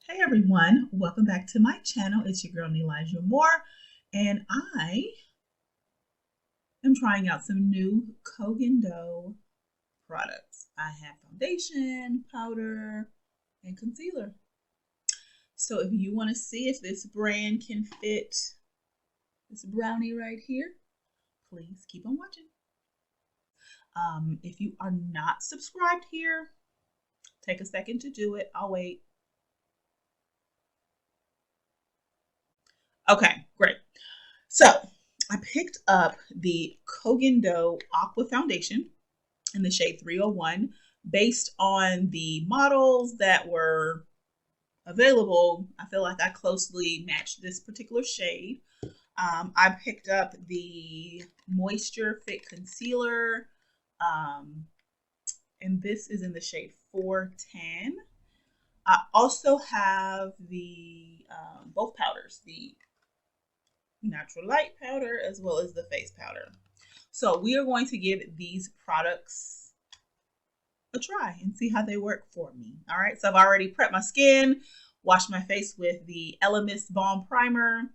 Hey everyone, welcome back to my channel. It's your girl Elijah Moore, and I am trying out some new Koh Gen Do products. I have foundation, powder, and concealer. So if you want to see if this brand can fit this brownie right here, please keep on watching. If you are not subscribed here, take a second to do it. I'll wait. Okay, great. So I picked up the Koh Gen Do Aqua Foundation in the shade 301 based on the models that were available. I feel like I closely matched this particular shade. I picked up the Moisture Fit Concealer, and this is in the shade 410. I also have the both powders, the natural light powder as well as the face powder. So we are going to give these products a try and see how they work for me. All right, so I've already prepped my skin, washed my face with the Elemis Balm Primer.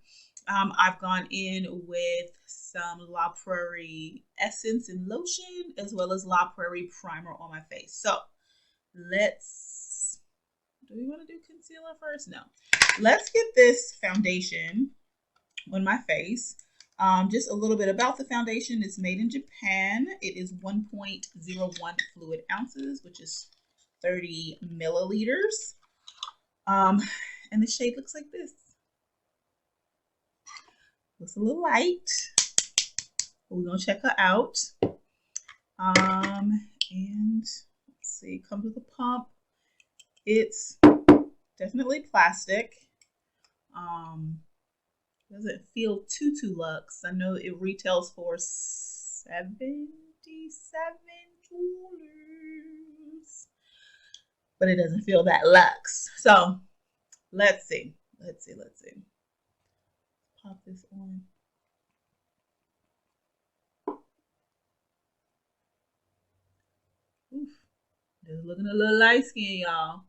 I've gone in with some La Prairie Essence and Lotion as well as La Prairie Primer on my face. So do we want to do concealer first? No. Let's get this foundation on my face. Just a little bit about the foundation. It's made in Japan. It is 1.01 fluid ounces, which is 30 milliliters. And the shade looks like this. Looks a little light. But we're gonna check her out. And let's see, it comes with a pump. It's definitely plastic. Doesn't feel too luxe. I know it retails for $77, but it doesn't feel that luxe. So let's see. Pop this on. Oof. Just looking a little light skin, y'all.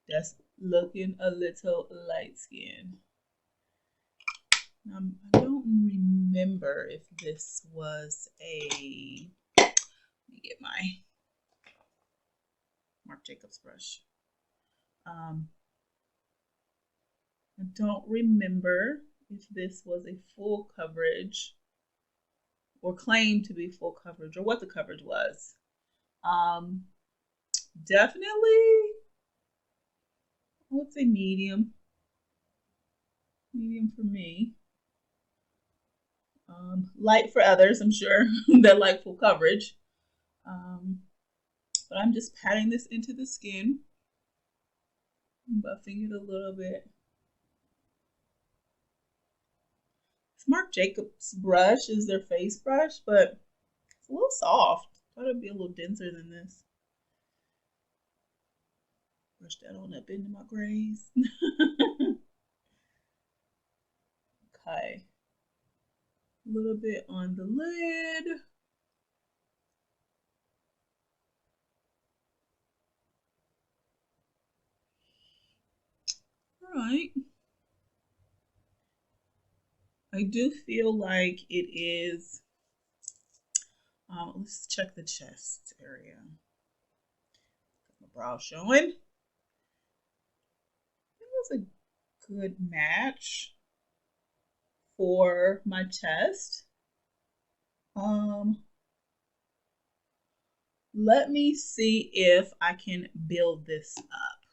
That's looking a little light skin. I don't remember if this was a, let me get my Marc Jacobs brush. I don't remember if this was a full coverage or claimed to be full coverage or what the coverage was. Definitely, I would say medium. Medium for me. Light for others, I'm sure, that like full coverage. But I'm just patting this into the skin, buffing it a little bit. This Marc Jacobs brush is their face brush, but it's a little soft. I thought it'd be a little denser than this. Brush that on up into my grays. Okay. A little bit on the lid. All right. I do feel like it is, let's check the chest area. My brow showing. It was a good match for my chest. Let me see if I can build this up.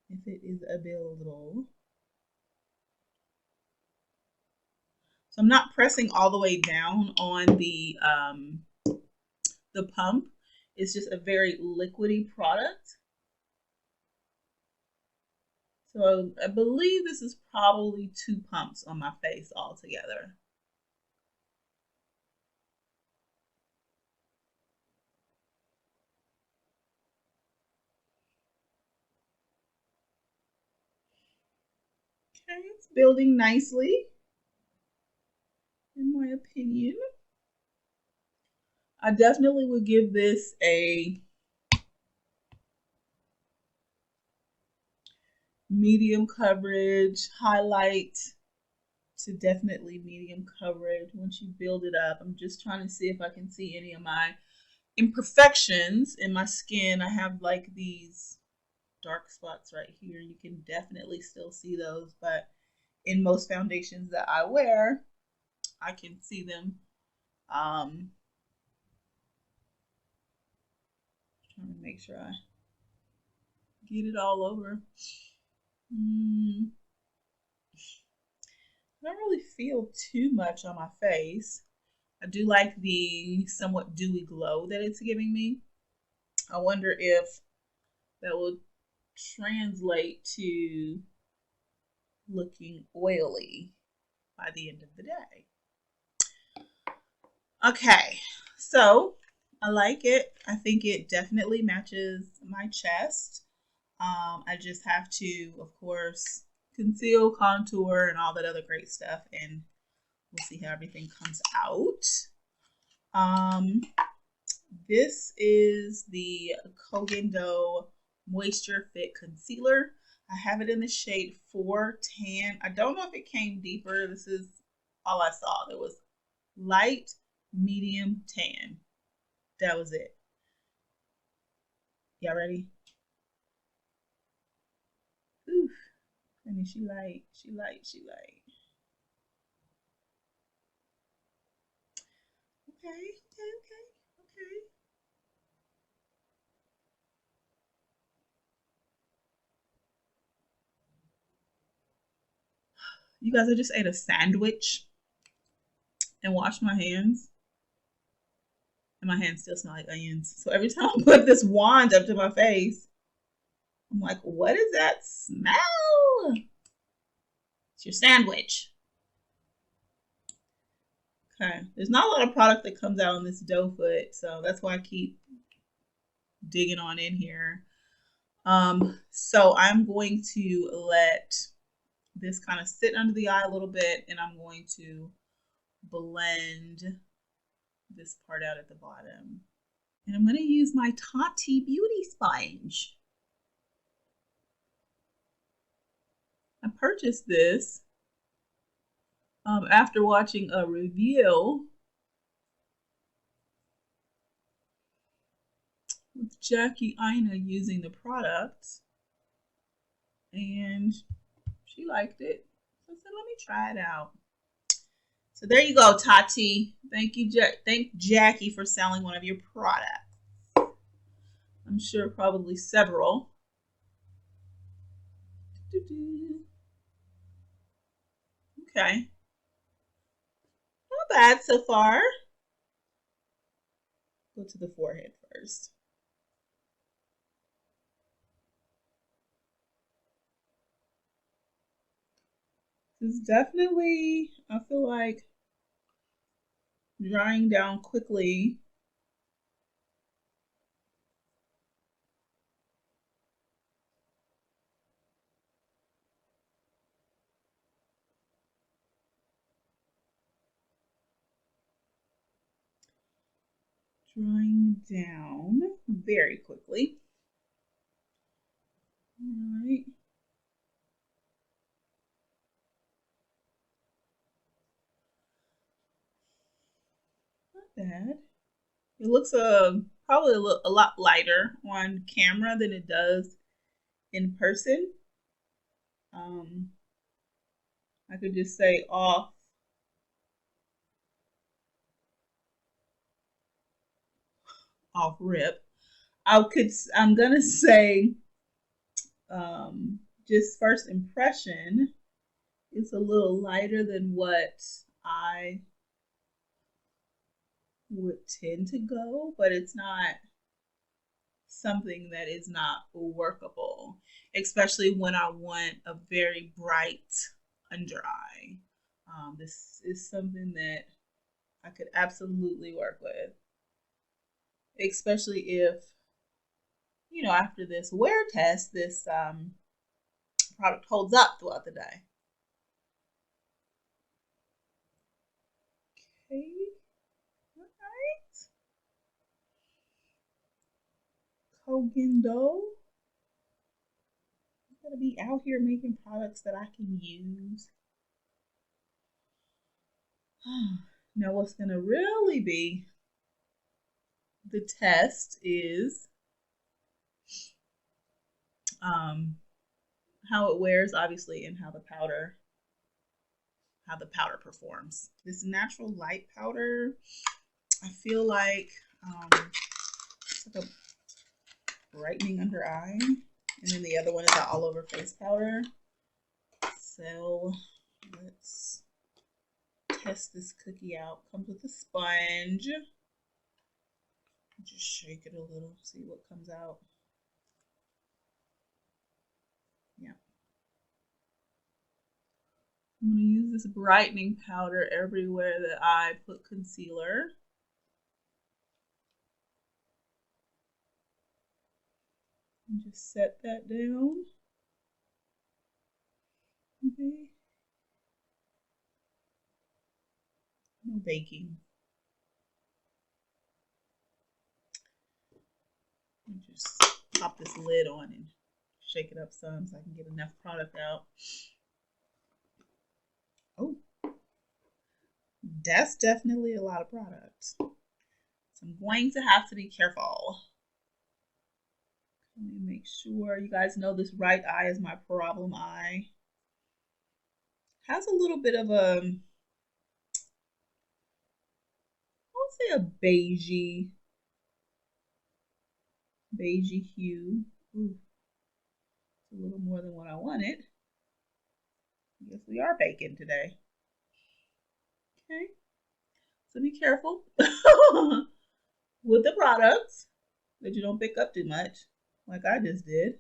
If it is available. So I'm not pressing all the way down on the pump. It's just a very liquidy product. So I believe this is probably 2 pumps on my face altogether. Okay, it's building nicely, in my opinion. I definitely would give this a medium coverage, highlight to definitely medium coverage. Once you build it up, I'm just trying to see if I can see any of my imperfections in my skin. I have like these dark spots right here. You can definitely still see those, but in most foundations that I wear, I can see them. Trying to make sure I get it all over. I don't really feel too much on my face. I do like the somewhat dewy glow that it's giving me. I wonder if that will translate to looking oily by the end of the day. Okay, so I like it. I think it definitely matches my chest. I just have to, of course, conceal, contour, and all that other great stuff, and we'll see how everything comes out. This is the Koh Gen Do Moisture Fit Concealer. I have it in the shade 410. I don't know if it came deeper. This is all I saw. There was light, medium, tan. That was it. Y'all ready? Oof. I mean, she light. Okay. You guys, I just ate a sandwich and washed my hands, and my hands still smell like onions. So every time I put this wand up to my face, I'm like, what is that smell? It's your sandwich. Okay. There's not a lot of product that comes out on this doe foot, so that's why I keep digging on in here. So I'm going to let this kind of sit under the eye a little bit, and I'm going to blend this part out at the bottom. And I'm going to use my Tati Beauty Sponge. I purchased this after watching a review with Jackie Ina using the product, and she liked it. So I said, let me try it out. So there you go, Tati. Thank you, thank Jackie for selling one of your products. I'm sure probably several. Okay. Not bad so far. Go to the forehead first. It's definitely, I feel like, drying down quickly. Drying down very quickly. All right. Not bad. It looks probably a lot lighter on camera than it does in person. I could just say off rip. I'm gonna say just first impression, it's a little lighter than what I would tend to go, but it's not something that is not workable, especially when I want a very bright under eye. This is something that I could absolutely work with, especially if, after this wear test, this product holds up throughout the day. Okay. All right. Koh Gen Do. gotta be out here making products that I can use. Now what's gonna really be the test is how it wears, obviously, and how the powder performs. This natural light powder, I feel like it's like a brightening under eye, and then the other one is an all over face powder. So let's test this cookie out. Comes with a sponge. Just shake it a little, see what comes out. Yeah. I'm going to use this brightening powder everywhere that I put concealer. And just set that down. Okay. No baking. And just pop this lid on and shake it up some so I can get enough product out. Oh, that's definitely a lot of product. So I'm going to have to be careful. Let me make sure you guys know this right eye is my problem eye. Has a little bit of a, I would say a beigey hue. Ooh, it's a little more than what I wanted. I guess we are baking today. Okay, so be careful with the products that you don't pick up too much, like I just did.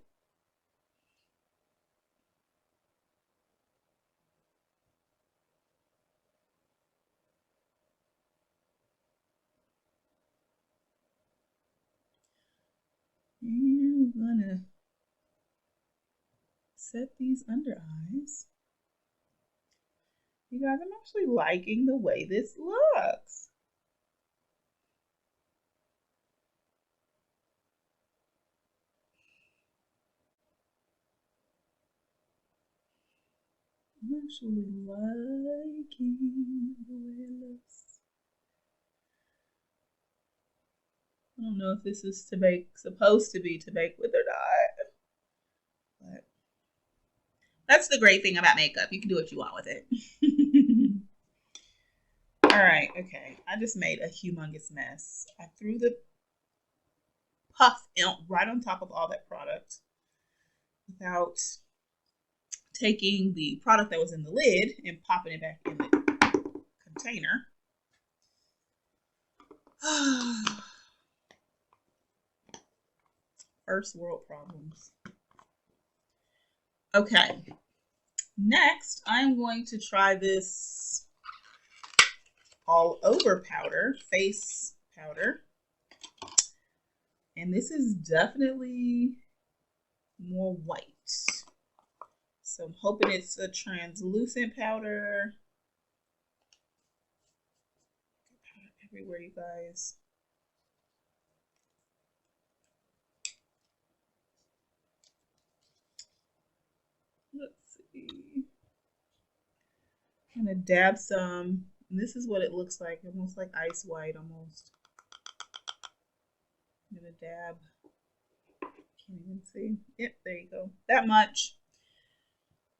And we're gonna set these under eyes. You guys, I'm actually liking the way this looks. I'm actually liking the way it looks. I don't know if this is supposed to be to bake with or not, but that's the great thing about makeup. You can do what you want with it. All right, okay. I just made a humongous mess. I threw the puff right on top of all that product without taking the product that was in the lid and popping it back in the container. First world problems. Okay, next I'm going to try this all over powder, face powder. And this is definitely more white. So I'm hoping it's a translucent powder. Powder everywhere, you guys. Let's see. I'm gonna dab some. And this is what it looks like, almost like ice white, almost. I'm gonna dab. Can't even see. Yep, there you go. That much.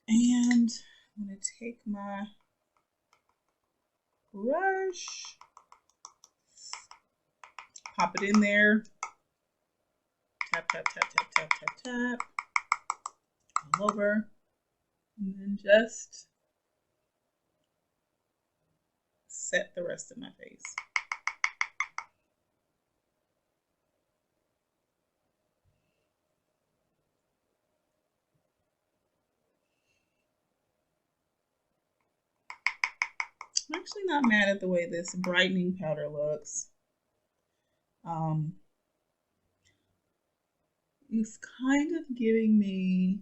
And I'm gonna take my brush, pop it in there, tap, tap, tap, tap, tap, tap, tap, all over, and then just set the rest of my face. I'm actually not mad at the way this brightening powder looks. It's kind of giving me,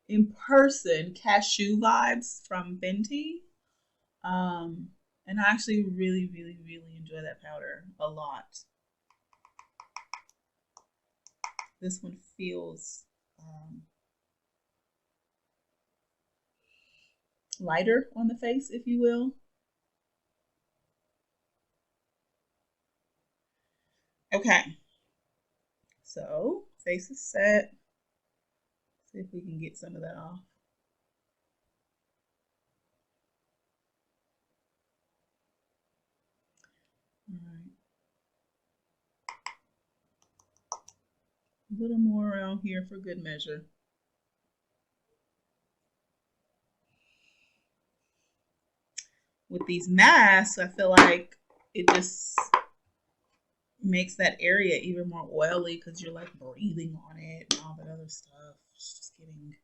in person, cashew vibes from Fenty. And I actually really, really, really enjoy that powder a lot. This one feels lighter on the face, if you will. Okay, so face is set. See if we can get some of that off. All right. A little more around here for good measure. With these masks, I feel like it just makes that area even more oily because you're like breathing on it and all that other stuff. It's just getting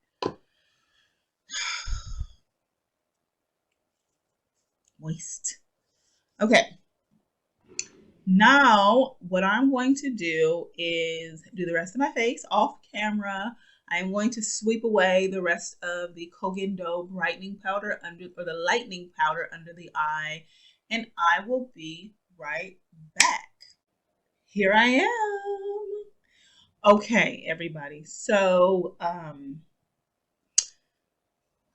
moist. Okay. Now, what I'm going to do is do the rest of my face off camera. I'm going to sweep away the rest of the Koh Gen Do brightening powder or the lightening powder under the eye, and I will be right back. Here I am. Okay, everybody. So, I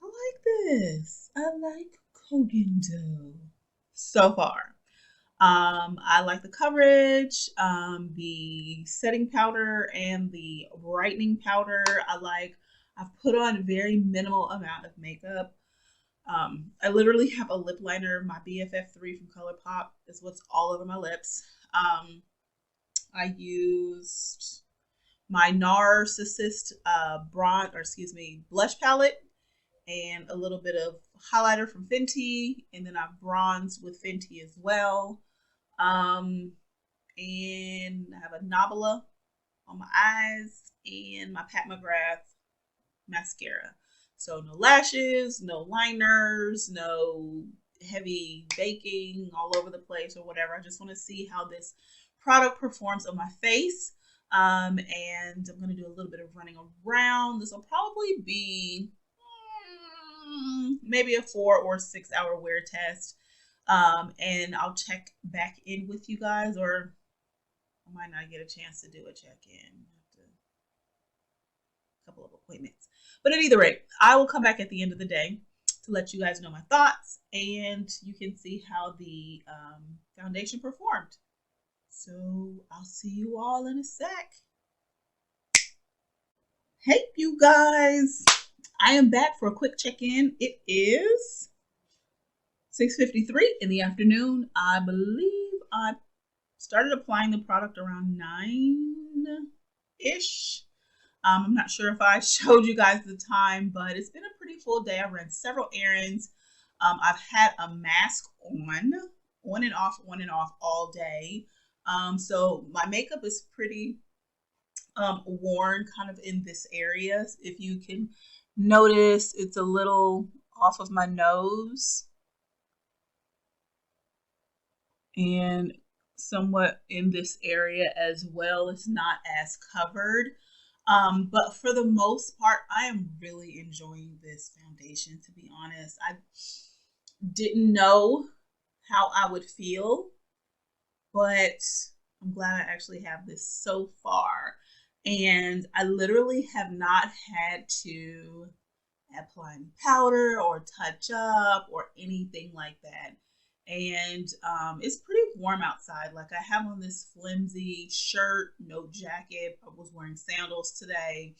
like this. I like Koh Gen Do so far. I like the coverage, the setting powder, and the brightening powder. I've put on a very minimal amount of makeup. I literally have a lip liner, my BFF3 from ColourPop is what's all over my lips. I used my Narcissist blush palette and a little bit of highlighter from Fenty, and then I've bronzed with Fenty as well. And I have a Nabila on my eyes and my Pat McGrath mascara. So no lashes, no liners, no heavy baking all over the place or whatever. I just want to see how this product performs on my face. And I'm going to do a little bit of running around. This will probably be maybe a 4 or 6 hour wear test. And I'll check back in with you guys, or I might not get a chance to do a check-in. A couple of appointments. But at either rate, I will come back at the end of the day to let you guys know my thoughts, and you can see how the foundation performed. So I'll see you all in a sec. Hey, you guys. I am back for a quick check-in. It is 6:53 in the afternoon. I believe I started applying the product around 9-ish. I'm not sure if I showed you guys the time, but it's been a pretty full day. I've ran several errands. I've had a mask on and off all day. So my makeup is pretty worn kind of in this area. If you can notice, it's a little off of my nose and somewhat in this area as well. It's not as covered. But for the most part, I am really enjoying this foundation, to be honest. I didn't know how I would feel, but I'm glad I actually have this so far. And I literally have not had to apply any powder or touch up or anything like that. And it's pretty warm outside. Like, I have on this flimsy shirt, no jacket. I was wearing sandals today.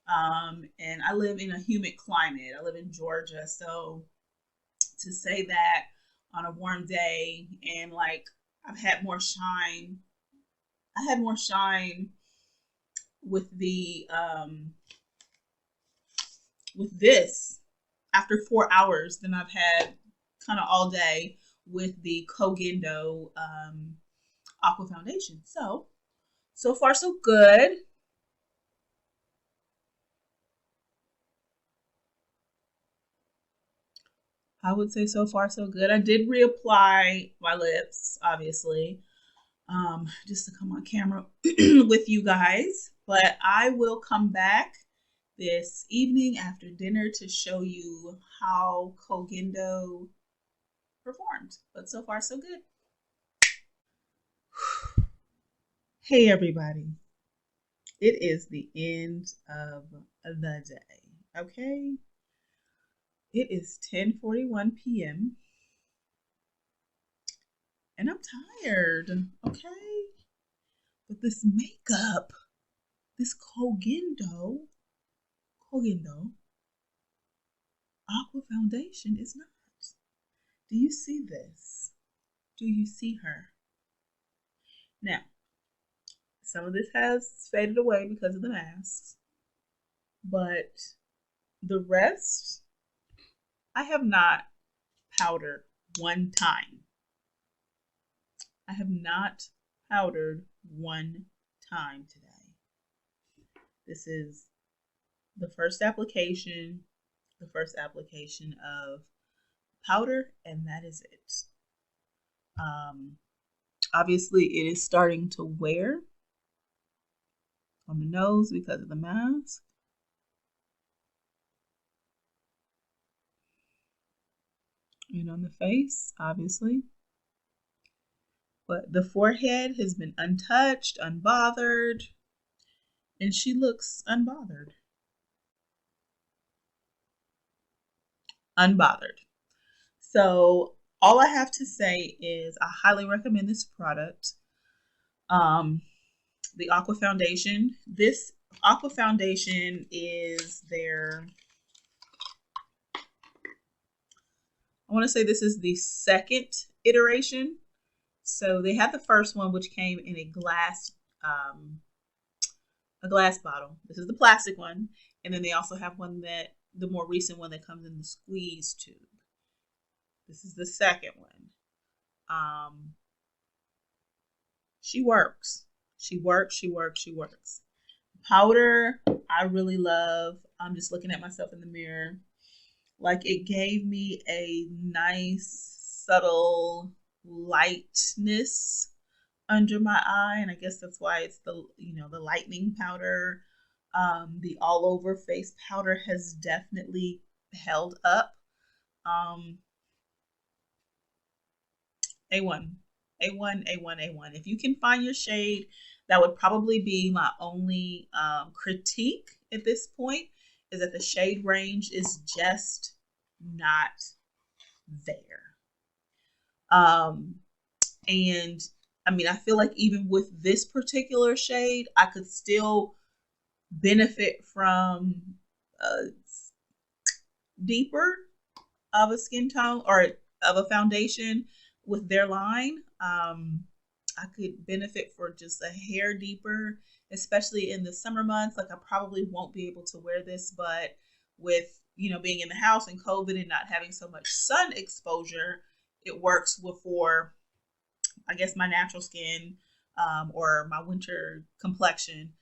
And I live in a humid climate. I live in Georgia. So to say that on a warm day, and like I've had more shine, I had more shine with the with this after 4 hours than I've had kind of all day with the Koh Gen Do Aqua foundation. So far so good. I would say so far so good. I did reapply my lips, obviously, just to come on camera with you guys. But I will come back this evening after dinner to show you how Koh Gen Do performed. But so far so good. Hey everybody. it is the end of the day. Okay. It is 10:41 p.m. and I'm tired. Okay. But this makeup, this Koh Gen Do, Aqua foundation is not. Do you see this? Do you see her? Now, some of this has faded away because of the masks, but the rest, I have not powdered one time. I have not powdered one time today. This is the first application of powder, and that is it. Obviously, it is starting to wear on the nose because of the mask. And on the face, obviously. But the forehead has been untouched, unbothered, and she looks unbothered. Unbothered. So all I have to say is I highly recommend this product. The Aqua Foundation. This Aqua Foundation is their, I want to say this is the second iteration. So they had the first one, which came in a glass bottle. This is the plastic one. And then they also have one that, the more recent one that comes in the squeeze tube. This is the second one. She works. She works. Powder, I really love. I'm just looking at myself in the mirror. Like, it gave me a nice, subtle lightness under my eye. And I guess that's why it's the, the lightening powder. The all over face powder has definitely held up. A1. If you can find your shade, that would probably be my only critique at this point, is that the shade range is just not there. And I mean, I feel like even with this particular shade, I could still benefit from deeper of a skin tone or of a foundation with their line. I could benefit for just a hair deeper, especially in the summer months. Like, I probably won't be able to wear this, but with, being in the house and COVID and not having so much sun exposure, it works for, I guess, my natural skin or my winter complexion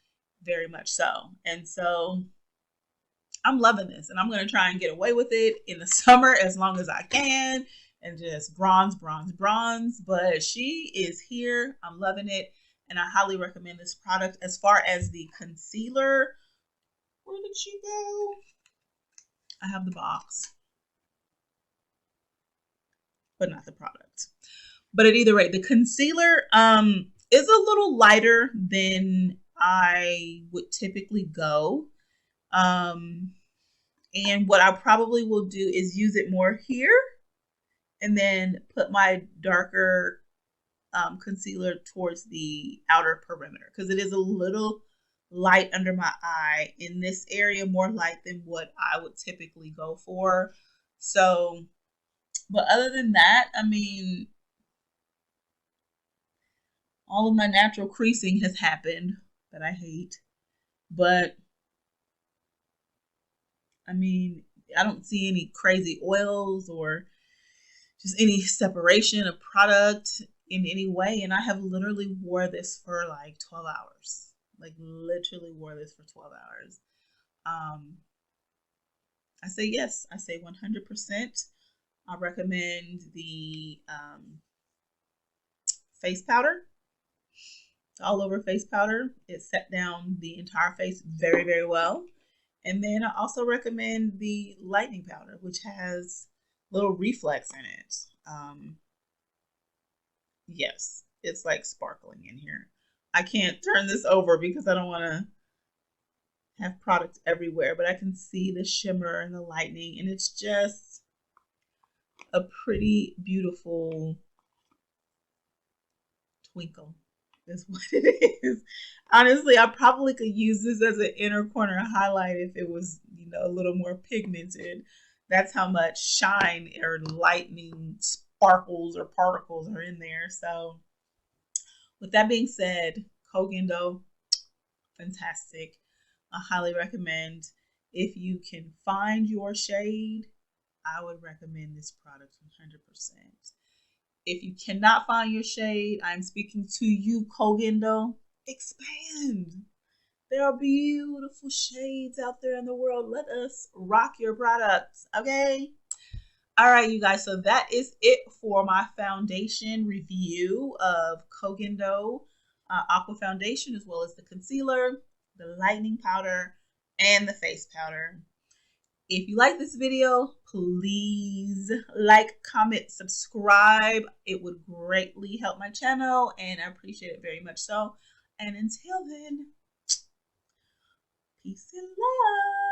very much so. And so I'm loving this, and I'm going to try and get away with it in the summer as long as I can and just bronze. But she is here. I'm loving it, and I highly recommend this product. As far as the concealer, where did she go? I have the box, but not the product. But at either rate, the concealer is a little lighter than I would typically go. And what I probably will do is use it more here and then put my darker concealer towards the outer perimeter, because it is a little light under my eye in this area, more light than what I would typically go for. So, but other than that, I mean, all of my natural creasing has happened that I hate, but I mean, I don't see any crazy oils or just any separation of product in any way. And I have literally wore this for like 12 hours. Like, literally wore this for 12 hours. I say yes. I say 100%. I recommend the face powder. All over face powder. It set down the entire face very, very well. And then I also recommend the lightening powder, which has little reflex in it. Yes, it's like sparkling in here. I can't turn this over because I don't want to have products everywhere, but I can see the shimmer and the lightning, and it's just a pretty beautiful twinkle is what it is. Honestly, I probably could use this as an inner corner highlight if it was, a little more pigmented. That's how much shine or lightning sparkles or particles are in there. So with that being said, Koh Gen Do, fantastic. I highly recommend. If you can find your shade, I would recommend this product 100%. If you cannot find your shade, I'm speaking to you, Koh Gen Do. Expand. There are beautiful shades out there in the world. Let us rock your products, okay? All right, you guys. So that is it for my foundation review of Koh Gen Do Aqua Foundation, as well as the concealer, the lightening powder, and the face powder. If you like this video, please like, comment, subscribe. It would greatly help my channel, and I appreciate it very much so. And until then, peace and love.